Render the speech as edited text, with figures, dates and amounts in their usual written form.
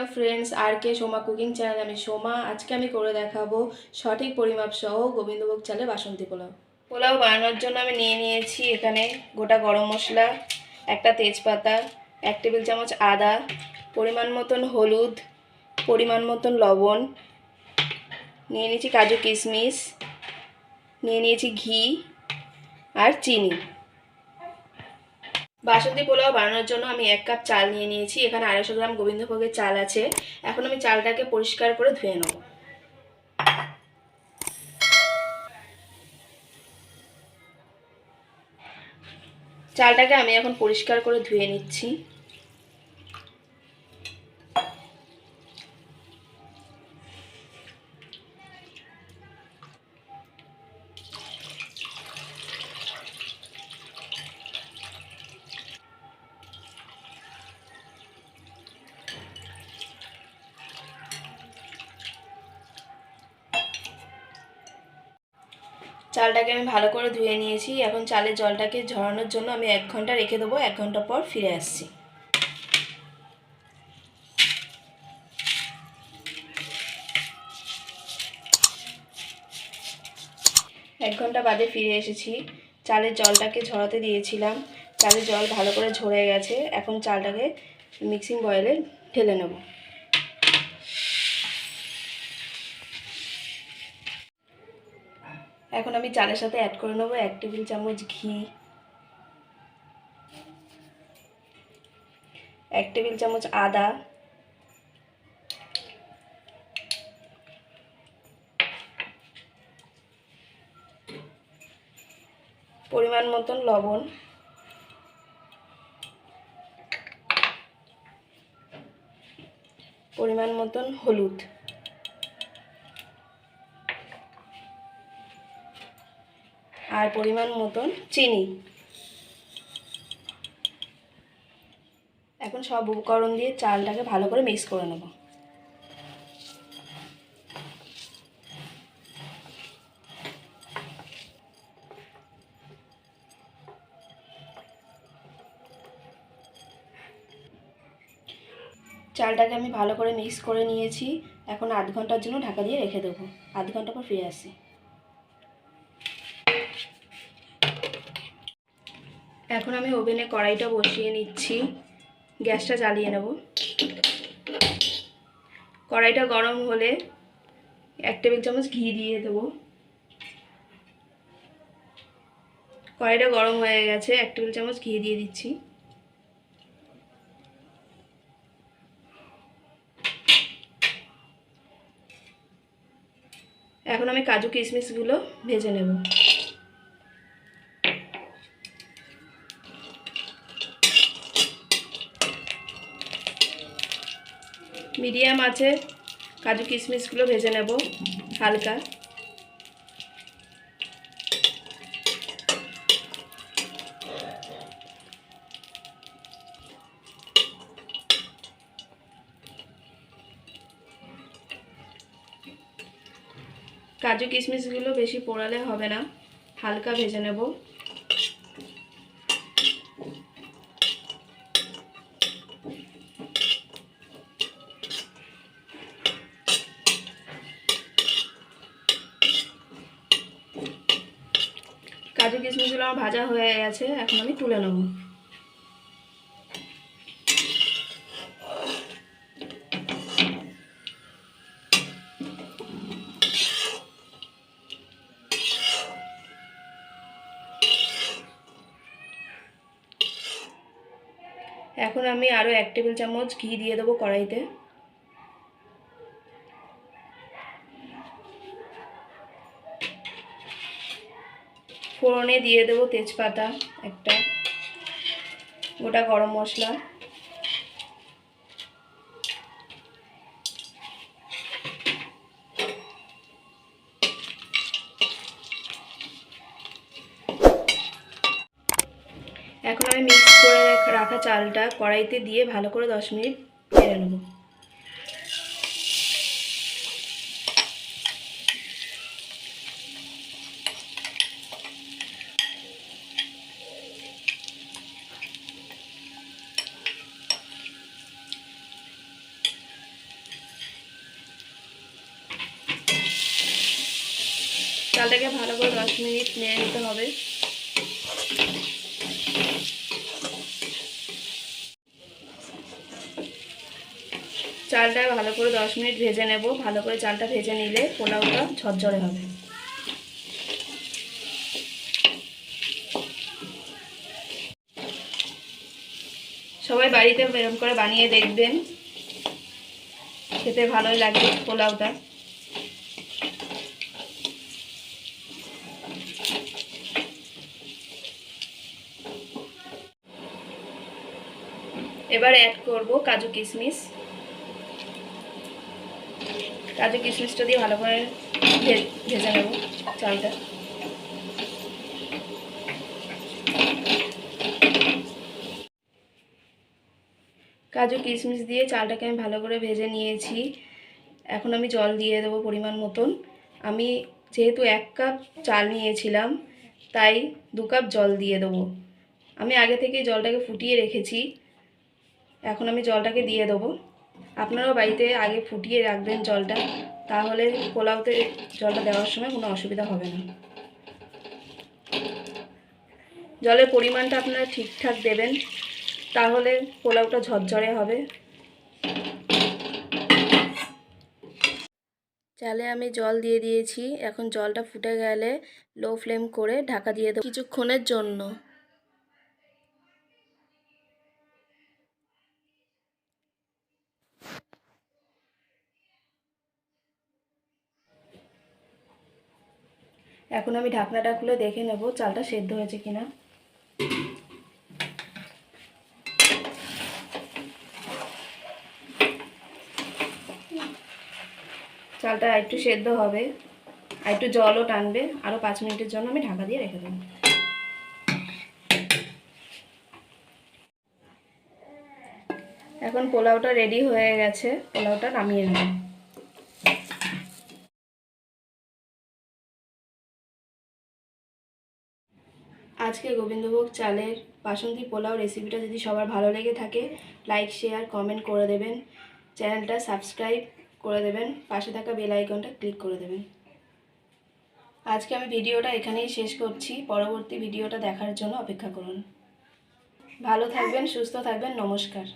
Hello friends are के Soma cooking channel আমি সোমা আজকে আমি করে দেখাবো সঠিক পরিমাপ সহ গোবিন্দভোগ চালে বাসন্তী পোলাও। পোলাও বানানোর জন্য আমি নিয়ে নিয়েছি এখানে গোটা গরম মশলা, একটা তেজপাতা, 1 টেবিল চামচ আদা, পরিমাণ মতন হলুদ, পরিমাণ মতন লবণ, নিয়ে নিয়েছি কাজু কিশমিশ, নিয়ে নিয়েছি ঘি আর চিনি। বাসন্তী পোলাও বানানোর জন্য আমি 1 কাপ চাল নিয়ে নিয়েছি। এখানে 250 গ্রাম গোবিন্দভোগের চাল আছে। এখন আমি চালটাকে পরিষ্কার করে ধুয়ে নেব। চালটাকে আমি এখন পরিষ্কার করে ধুয়ে নিচ্ছি। চালটাকে আমি ভালো করে ধুয়ে নিয়েছি। এখন চালের জলটাকে ঝরানোর জন্য আমি 1 ঘন্টা রেখে দেবো। 1 ঘন্টা পর ফিরে আসছি। 1 ঘন্টা বাদে ফিরে এসেছি। চালের জলটাকে ঝরাতে দিয়েছিলাম। চালের জল ভালো করে ঝরে গেছে। এখন চালটাকে মিক্সিং বয়েলে ঢেলে নেব। এখন আমি চালের সাথে অ্যাড করে নেব 1 টেবিল চামচ ঘি, 1 টেবিল চামচ আদা, পরিমাণ মতন লবণ, পরিমাণ মতন হলুদ, আর পরিমাণ মতন চিনি। এখন সব উপকরণ দিয়ে চালটাকে ভালো করে মিক্স করে নেব। চালটাকে আমি ভালো করে মিক্স করে নিয়েছি। এখন 8 ঘন্টার জন্য ঢাকা দিয়ে রেখে দেবো। 8 ঘন্টা পর ফিরে আসি। এখন আমি ওভেনে কড়াইটা বসিয়ে নিচ্ছি। গ্যাসটা জ্বালিয়ে নেব। কড়াইটা গরম হলে 1 টেবিল চামচ ঘি দিয়ে দেবো। কড়াইটা গরম হয়ে গেছে। 1 টেবিল চামচ ঘি দিয়ে দিচ্ছি। এখন আমি কাজু কিশমিশগুলো ভেজে নেব। মিডিয়াম আছে কাজু কিশমিশগুলো ভেজে নেব হালকা। কাজু কিশমিশগুলো বেশি পোড়ালে হবে না, হালকা ভেজে নেব। কাজু কিশমিশগুলো আমার ভাজা হয়ে গেছে। এখন আমি তুলে নেব। এখন আমি আরও 1 টেবিল চামচ ঘি দিয়ে দেবো কড়াইতে। ফোড়নে দিয়ে দেবো তেজপাতা একটা, গোটা গরম মশলা, এখন আমি মিক্স করে রাখা চালটা কড়াইতে দিয়ে ভালো করে 10 মিনিট নেড়ে নেব। ভালো করে 10 মিনিট নেড়ে নিতে হবে। চালটা ভালো করে 10 মিনিট ভেজে নেব। ভালো করে চালটা ভেজে নিলে পোলাওটা ঝরঝরে হবে। সবাই বাড়িতে এরকম করে বানিয়ে দেখবেন, খেতে ভালোই লাগে পোলাওটা। এবার অ্যাড করব কাজু কিশমিশ। কাজু কিশমিশটা দিয়ে ভালো করে ভেজে নেব চালটা। কাজু কিশমিশ দিয়ে চালটাকে আমি ভালো করে ভেজে নিয়েছি। এখন আমি জল দিয়ে দেবো পরিমাণ মতন। আমি যেহেতু 1 কাপ চাল নিয়েছিলাম তাই 2 কাপ জল দিয়ে দেবো। আমি আগে থেকেই জলটাকে ফুটিয়ে রেখেছি। এখন আমি জলটাকে দিয়ে দেবো। আপনারাও বাড়িতে আগে ফুটিয়ে রাখবেন জলটা, তাহলে পোলাওতে জলটা দেওয়ার সময় কোনো অসুবিধা হবে না। জলের পরিমাণটা আপনারা ঠিকঠাক দেবেন, তাহলে পোলাওটা ঝরঝরে হবে। চালে আমি জল দিয়ে দিয়েছি। এখন জলটা ফুটে গেলে লো ফ্লেম করে ঢাকা দিয়ে দেবো কিছুক্ষণের জন্য। এখন আমি ঢাকনাটা খুলে দেখে নেব চালটা সেদ্ধ হয়েছে কিনা। চালটা একটু সেদ্ধ হবে, আর একটু জলও টানবে। আরও 5 মিনিটের জন্য আমি ঢাকা দিয়ে রেখে দেবো। এখন পোলাওটা রেডি হয়ে গেছে, পোলাওটা নামিয়ে নেব। আজকে গোবিন্দভোগ চালের বাসন্তী পোলাও রেসিপিটা যদি সবার ভালো লেগে থাকে, লাইক শেয়ার কমেন্ট করে দেবেন, চ্যানেলটা সাবস্ক্রাইব করে দেবেন, পাশে থাকা বেল আইকনটা ক্লিক করে দেবেন। আজকে আমি ভিডিওটা এখানেই শেষ করছি। পরবর্তী ভিডিওটা দেখার জন্য অপেক্ষা করুন। ভালো থাকবেন, সুস্থ থাকবেন। নমস্কার।